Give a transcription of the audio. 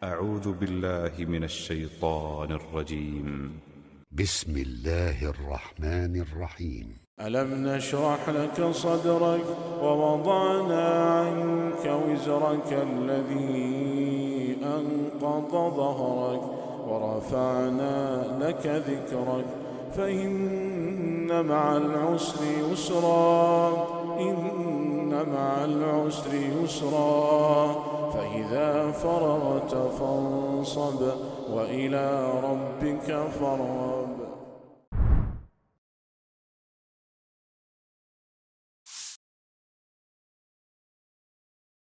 أعوذ بالله من الشيطان الرجيم. بسم الله الرحمن الرحيم. ألم نشرح لك صدرك ووضعنا عنك وزرك الذي أنقض ظهرك ورفعنا لك ذكرك فإن مع العسر يسرا إن مع العسر يسرا فإذا فرغت فانصب وإلى ربك فارغب.